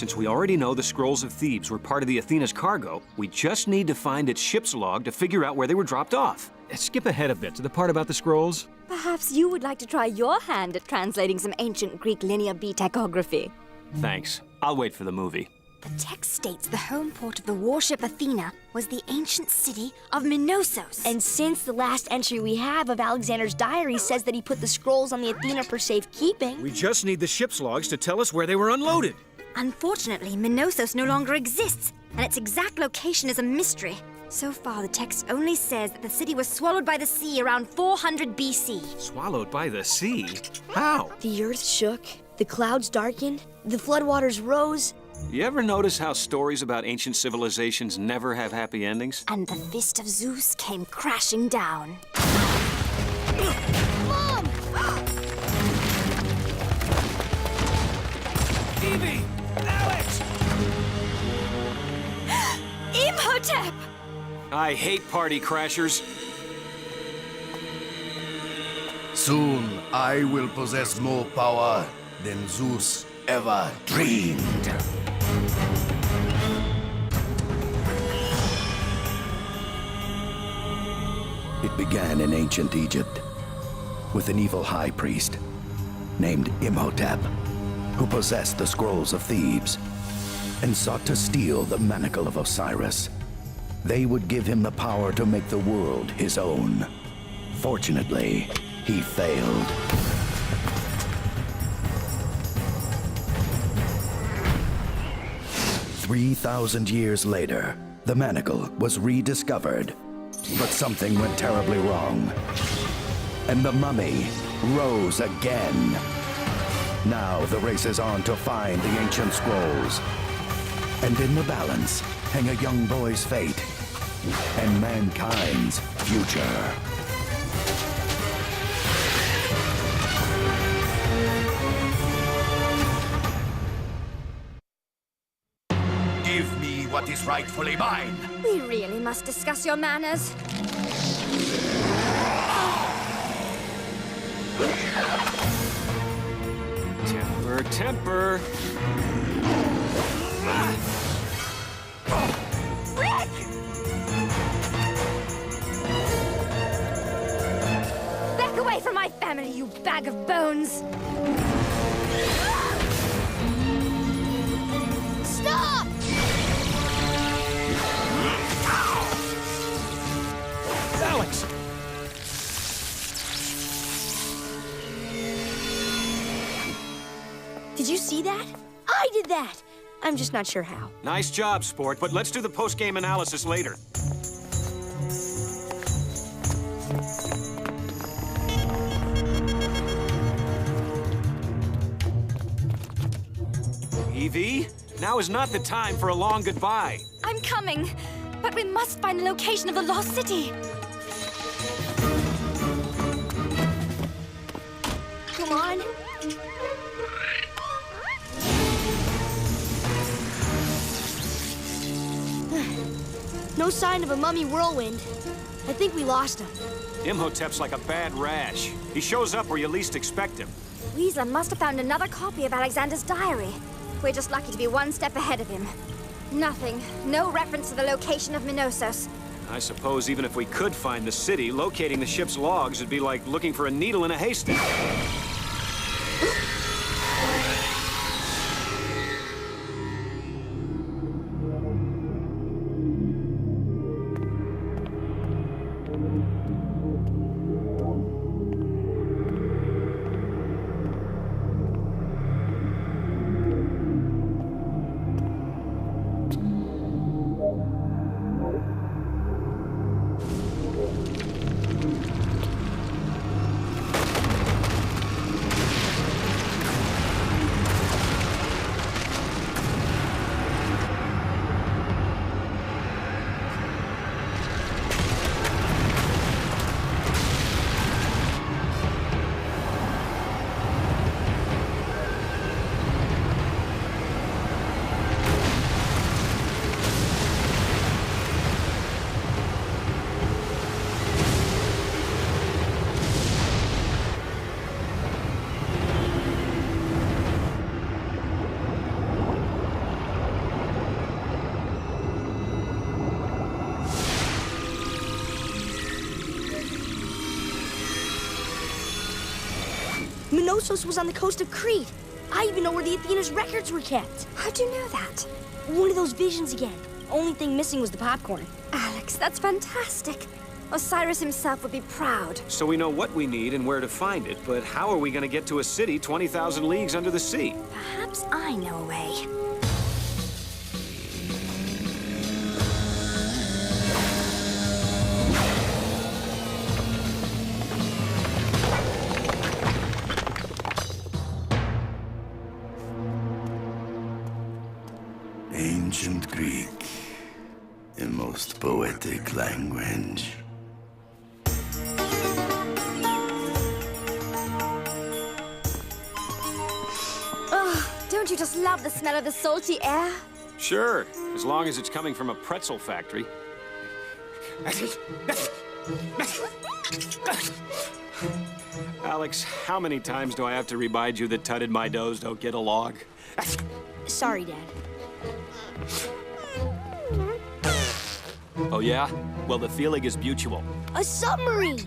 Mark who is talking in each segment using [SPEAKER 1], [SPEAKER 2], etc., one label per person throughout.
[SPEAKER 1] Since we already know the Scrolls of Thebes were part of the Athena's cargo, we just need to find its ship's log to figure out where they were dropped off.
[SPEAKER 2] Skip ahead a bit to the part about the scrolls.
[SPEAKER 3] Perhaps you would like to try your hand at translating some ancient Greek Linear B tachography.
[SPEAKER 1] Thanks. I'll wait for the movie.
[SPEAKER 4] The text states the home port of the warship Athena was the ancient city of Minosos.
[SPEAKER 5] And since the last entry we have of Alexander's diary says that he put the scrolls on the Athena for safekeeping.
[SPEAKER 2] We just need the ship's logs to tell us where they were unloaded.
[SPEAKER 4] Unfortunately, Minosos no longer exists, and its exact location is a mystery. So far, the text only says that the city was swallowed by the sea around 400 BC.
[SPEAKER 2] Swallowed by the sea? How?
[SPEAKER 5] The earth shook, the clouds darkened, the floodwaters rose.
[SPEAKER 1] You ever notice how stories about ancient civilizations never have happy endings?
[SPEAKER 4] And the fist of Zeus came crashing down.
[SPEAKER 5] Mom!
[SPEAKER 2] Evie! Alex!
[SPEAKER 4] Imhotep!
[SPEAKER 1] I hate party crashers.
[SPEAKER 6] Soon I will possess more power than Zeus ever dreamed.
[SPEAKER 7] It began in ancient Egypt with an evil high priest named Imhotep, who possessed the scrolls of Thebes and sought to steal the manacle of Osiris. They would give him the power to make the world his own. Fortunately, he failed. 3,000 years later, the manacle was rediscovered, but something went terribly wrong. And the mummy rose again. Now the race is on to find the ancient scrolls. And in the balance hang a young boy's fate and mankind's future.
[SPEAKER 6] Give me what is rightfully mine.
[SPEAKER 4] We really must discuss your manners.
[SPEAKER 1] Temper, temper.
[SPEAKER 4] Rick! Back away from my family, you bag of bones! Stop!
[SPEAKER 2] Alex!
[SPEAKER 5] Did you see that? I did that! I'm just not sure how.
[SPEAKER 1] Nice job, sport, but let's do the post-game analysis later. Evie, now is not the time for a long goodbye.
[SPEAKER 4] I'm coming, but we must find the location of the lost city.
[SPEAKER 5] Come on. No sign of a mummy whirlwind. I think we lost him.
[SPEAKER 1] Imhotep's like a bad rash. He shows up where you least expect him.
[SPEAKER 4] Weasler must have found another copy of Alexander's diary. We're just lucky to be one step ahead of him. Nothing. No reference to the location of Minosos.
[SPEAKER 1] I suppose even if we could find the city, locating the ship's logs would be like looking for a needle in a haystack.
[SPEAKER 5] Minosos was on the coast of Crete. I even know where the Athena's records were kept.
[SPEAKER 4] How'd you know that?
[SPEAKER 5] One of those visions again. Only thing missing was the popcorn.
[SPEAKER 4] Alex, that's fantastic. Osiris himself would be proud.
[SPEAKER 1] So we know what we need and where to find it, but how are we going to get to a city 20,000 leagues under the sea?
[SPEAKER 4] Perhaps I know a way.
[SPEAKER 7] Ancient Greek, the most poetic language.
[SPEAKER 4] Don't you just love the smell of the salty air?
[SPEAKER 1] Sure, as long as it's coming from a pretzel factory. Alex, how many times do I have to remind you that Tut and my nose don't get along?
[SPEAKER 5] Sorry, Dad.
[SPEAKER 1] Oh, yeah? Well, the feeling is mutual.
[SPEAKER 5] A submarine!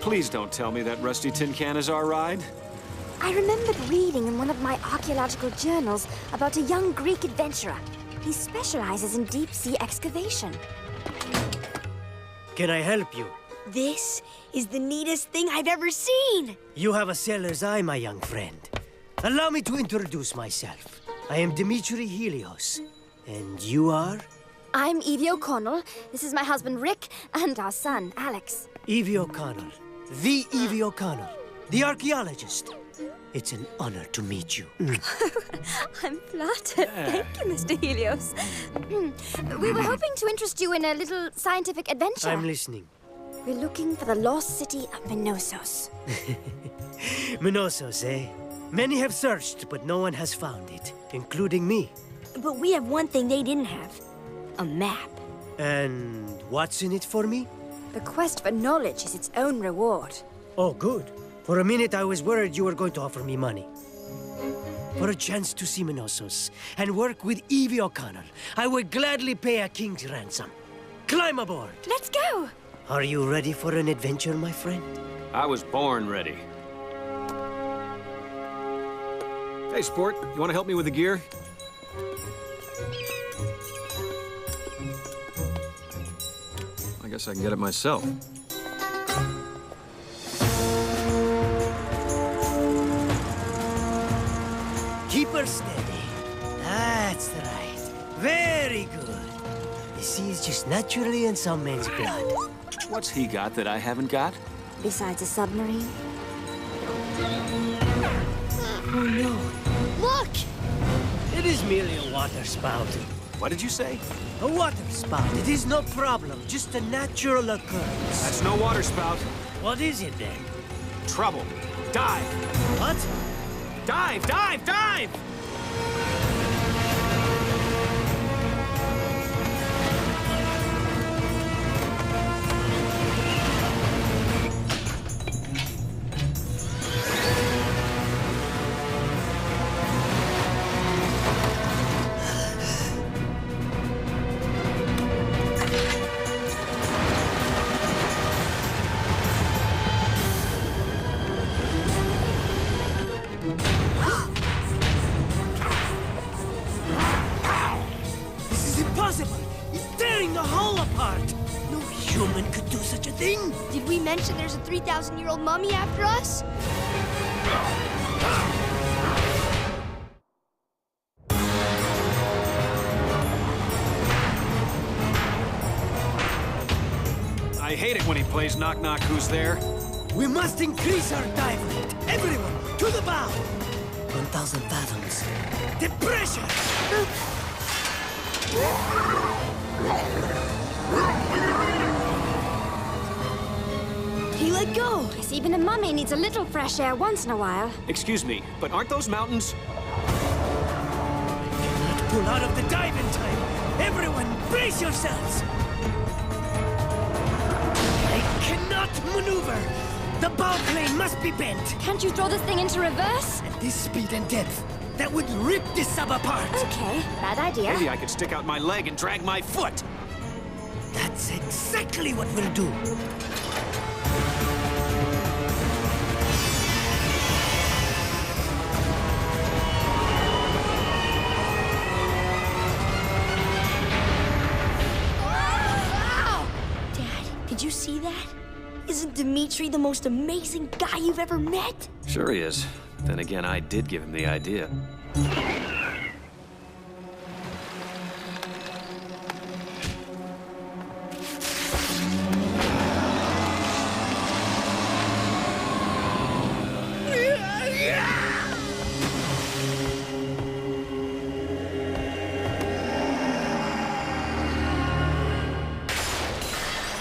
[SPEAKER 1] Please don't tell me that rusty tin can is our ride.
[SPEAKER 4] I remembered reading in one of my archaeological journals about a young Greek adventurer. He specializes in deep-sea excavation.
[SPEAKER 8] Can I help you?
[SPEAKER 5] This is the neatest thing I've ever seen!
[SPEAKER 8] You have a sailor's eye, my young friend. Allow me to introduce myself. I am Dimitri Helios. And you are?
[SPEAKER 4] I'm Evie O'Connell. This is my husband, Rick, and our son, Alex.
[SPEAKER 8] Evie O'Connell. The Evie O'Connell. The archaeologist. It's an honor to meet you.
[SPEAKER 4] I'm flattered. Thank you, Mr. Helios. We were hoping to interest you in a little scientific adventure.
[SPEAKER 8] I'm listening.
[SPEAKER 4] We're looking for the lost city of Minosos.
[SPEAKER 8] Minosos, eh? Many have searched, but no one has found it, including me.
[SPEAKER 5] But we have one thing they didn't have. A map.
[SPEAKER 8] And what's in it for me?
[SPEAKER 4] The quest for knowledge is its own reward.
[SPEAKER 8] Oh, good. For a minute, I was worried you were going to offer me money. For a chance to see Minosos and work with Evie O'Connell, I would gladly pay a king's ransom. Climb aboard!
[SPEAKER 4] Let's go!
[SPEAKER 8] Are you ready for an adventure, my friend?
[SPEAKER 1] I was born ready. Hey, sport, you want to help me with the gear? I guess I can get it myself.
[SPEAKER 8] Keep her steady. That's right. Very good. The sea is just naturally in some men's blood.
[SPEAKER 1] What's he got that I haven't got?
[SPEAKER 4] Besides a submarine.
[SPEAKER 8] Oh, no.
[SPEAKER 5] Look!
[SPEAKER 8] It is merely a water spout.
[SPEAKER 1] What did you say?
[SPEAKER 8] A water spout. It is no problem. Just a natural occurrence.
[SPEAKER 1] That's no water spout.
[SPEAKER 8] What is it, then?
[SPEAKER 1] Trouble. Dive!
[SPEAKER 8] What?
[SPEAKER 1] Dive! Dive! Dive!
[SPEAKER 5] Did we mention there's a 3,000-year-old mummy after us?
[SPEAKER 1] I hate it when he plays Knock Knock Who's There.
[SPEAKER 8] We must increase our dive rate. Everyone, to the bow. 1,000 fathoms. The pressure!
[SPEAKER 5] He let go.
[SPEAKER 4] Guess even a mummy needs a little fresh air once in a while.
[SPEAKER 1] Excuse me, but aren't those mountains?
[SPEAKER 8] Cannot pull out of the dive in time. Everyone, brace yourselves. I cannot maneuver. The bow plane must be bent.
[SPEAKER 4] Can't you throw this thing into reverse?
[SPEAKER 8] At this speed and depth, that would rip this sub apart.
[SPEAKER 4] Okay, bad idea.
[SPEAKER 1] Maybe I could stick out my leg and drag my foot.
[SPEAKER 8] That That's exactly what we'll do.
[SPEAKER 5] Dad, did you see that? Isn't Dimitri the most amazing guy you've ever met?
[SPEAKER 1] Sure he is. Then again, I did give him the idea.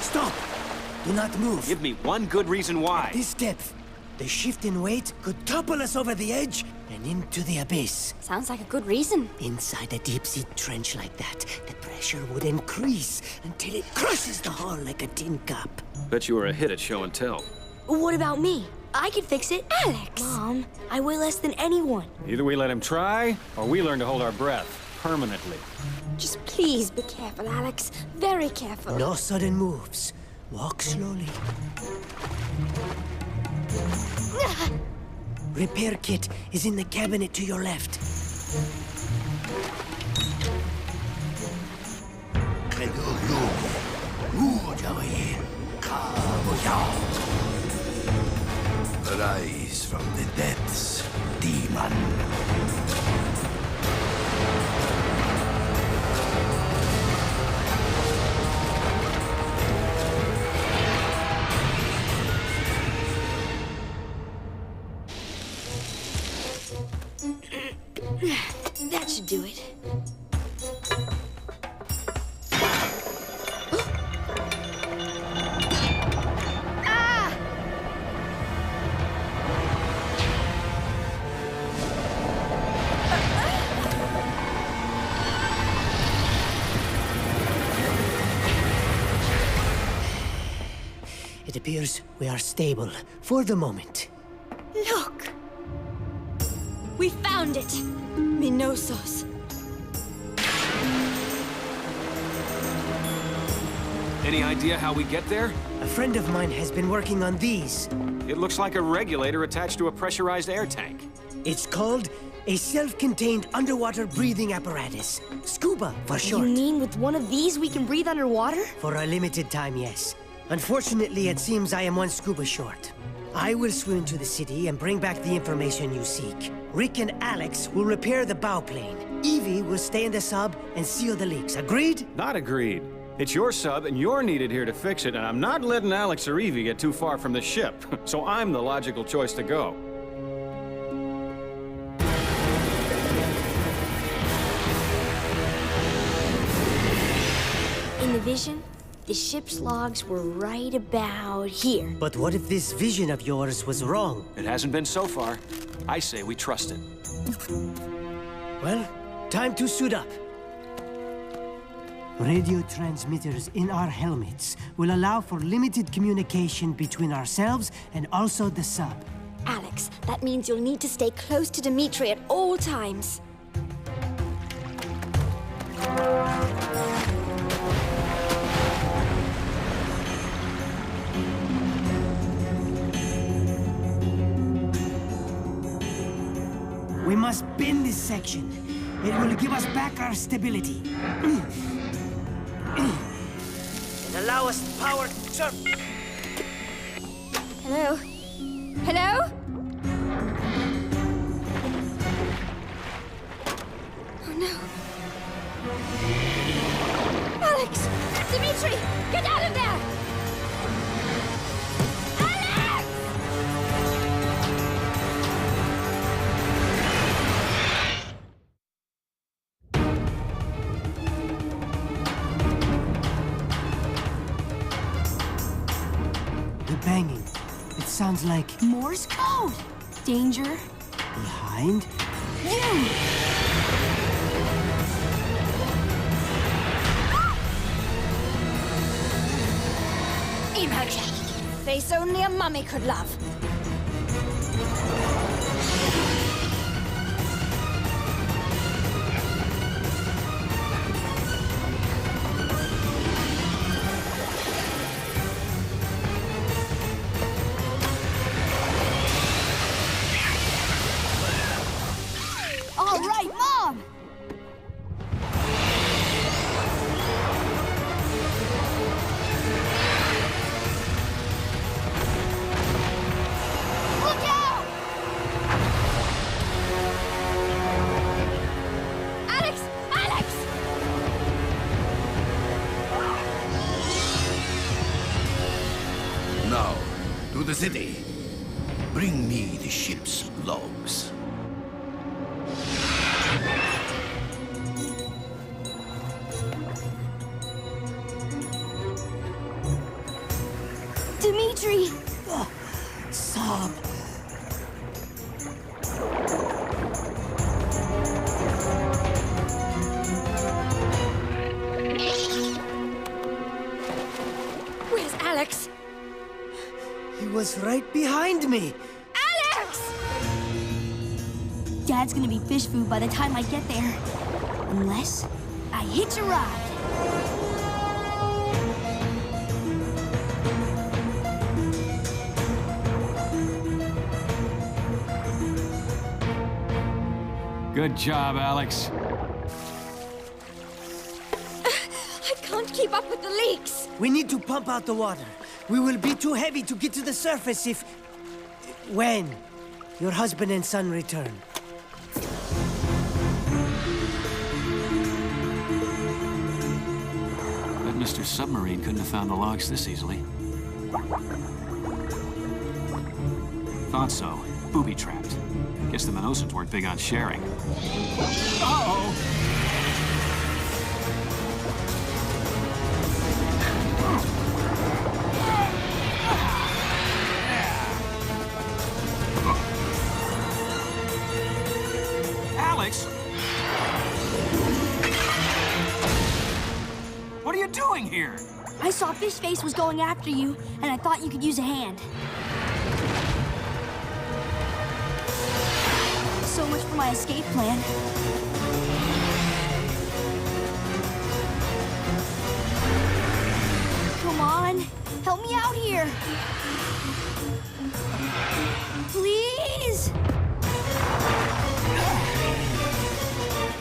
[SPEAKER 8] Stop! Do not move.
[SPEAKER 1] Give me one good reason why.
[SPEAKER 8] This depth, the shift in weight could topple us over the edge and into the abyss.
[SPEAKER 3] Sounds like a good reason.
[SPEAKER 8] Inside a deep-sea trench like that, the pressure would increase until it crushes the hull like a tin cup.
[SPEAKER 1] Bet you were a hit at show and tell.
[SPEAKER 5] What about me? I could fix it.
[SPEAKER 3] Alex!
[SPEAKER 5] Mom, I weigh less than anyone.
[SPEAKER 1] Either we let him try, or we learn to hold our breath permanently.
[SPEAKER 3] Just please be careful, Alex. Very careful.
[SPEAKER 8] No sudden moves. Walk slowly. Repair kit is in the cabinet to your left.
[SPEAKER 7] Rise from the depths, demon.
[SPEAKER 5] That should do it.
[SPEAKER 8] It appears we are stable for the moment.
[SPEAKER 3] Look! We found it! Minosos.
[SPEAKER 1] Any idea how we get there?
[SPEAKER 8] A friend of mine has been working on these.
[SPEAKER 1] It looks like a regulator attached to a pressurized air tank.
[SPEAKER 8] It's called a self-contained underwater breathing apparatus. SCUBA for short.
[SPEAKER 5] You mean with one of these we can breathe underwater?
[SPEAKER 8] For a limited time, yes. Unfortunately, it seems I am one scuba short. I will swim to the city and bring back the information you seek. Rick and Alex will repair the bow plane. Evie will stay in the sub and seal the leaks. Agreed?
[SPEAKER 1] Not agreed. It's your sub, and you're needed here to fix it, and I'm not letting Alex or Evie get too far from the ship. So I'm the logical choice to go.
[SPEAKER 5] In the vision, the ship's logs were right about here.
[SPEAKER 8] But what if this vision of yours was wrong?
[SPEAKER 1] It hasn't been so far. I say we trust it.
[SPEAKER 8] Well, time to suit up. Radio transmitters in our helmets will allow for limited communication between ourselves and also the sub.
[SPEAKER 3] Alex, that means you'll need to stay close to Dimitri at all times.
[SPEAKER 8] We must bend this section. It will give us back our stability. And allow us the power to jump.
[SPEAKER 3] Hello? Hello? Oh no. Alex! Dimitri! Get out of there! Alex!
[SPEAKER 8] The banging. It sounds like
[SPEAKER 5] Morse code! Danger.
[SPEAKER 8] behind.
[SPEAKER 5] You!
[SPEAKER 3] Imogen! Face only a mummy could love.
[SPEAKER 6] city. Bring me the ship's logs.
[SPEAKER 5] Dimitri!
[SPEAKER 8] Sob.
[SPEAKER 4] Where's Alex?
[SPEAKER 8] He was right behind me.
[SPEAKER 4] Alex!
[SPEAKER 5] Dad's gonna be fish food by the time I get there. Unless I hitch a ride.
[SPEAKER 1] Good job, Alex.
[SPEAKER 4] I can't keep up with the leaks.
[SPEAKER 8] We need to pump out the water. We will be too heavy to get to the surface if... when your husband and son return.
[SPEAKER 2] But Mr. Submarine couldn't have found the logs this easily. Thought so. Booby-trapped. Guess the Minosans weren't big on sharing. Uh-oh! Alex! What are you doing here?
[SPEAKER 5] I saw Fish Face was going after you, and I thought you could use a hand. So much for my escape plan. Come on, help me out here. Please?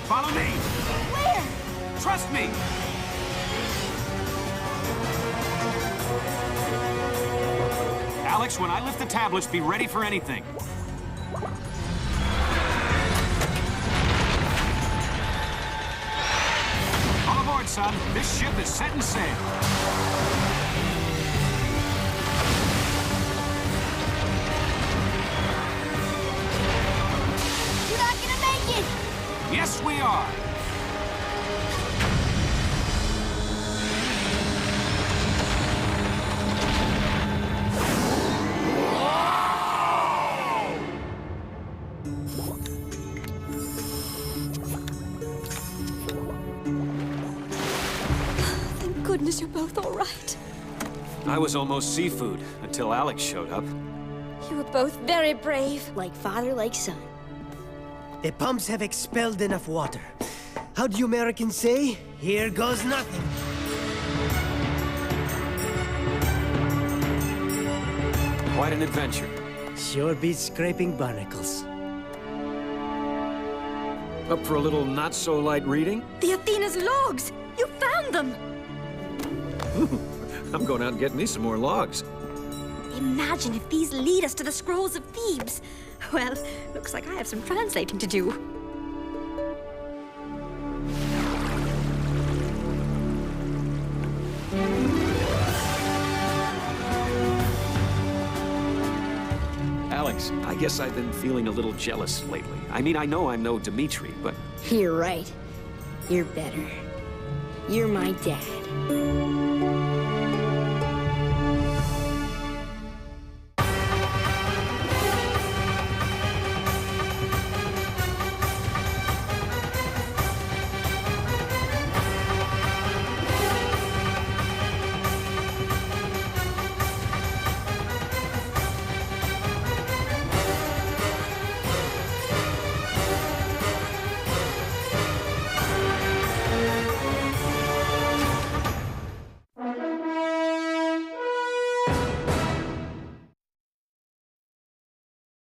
[SPEAKER 2] Follow me!
[SPEAKER 5] Where?
[SPEAKER 2] Trust me! Alex, when I lift the tablets, be ready for anything. All aboard, son. This ship is setting sail.
[SPEAKER 5] You're not gonna make it!
[SPEAKER 2] Yes, we are.
[SPEAKER 3] Thank goodness you're both all right.
[SPEAKER 2] I was almost seafood until Alex showed up.
[SPEAKER 4] You were both very brave.
[SPEAKER 5] Like father, like son.
[SPEAKER 8] The pumps have expelled enough water. How do you Americans say? Here goes nothing.
[SPEAKER 2] Quite an adventure.
[SPEAKER 8] Sure beats scraping barnacles.
[SPEAKER 2] Up for a little not-so-light reading?
[SPEAKER 4] The Athena's logs! You found them!
[SPEAKER 2] I'm going out and getting me some more logs.
[SPEAKER 4] Imagine if these lead us to the scrolls of Thebes. Well, looks like I have some translating to do.
[SPEAKER 2] Alex, I guess I've been feeling a little jealous lately. I mean, I know I'm no Dimitri, but...
[SPEAKER 5] You're right. You're better. You're my dad.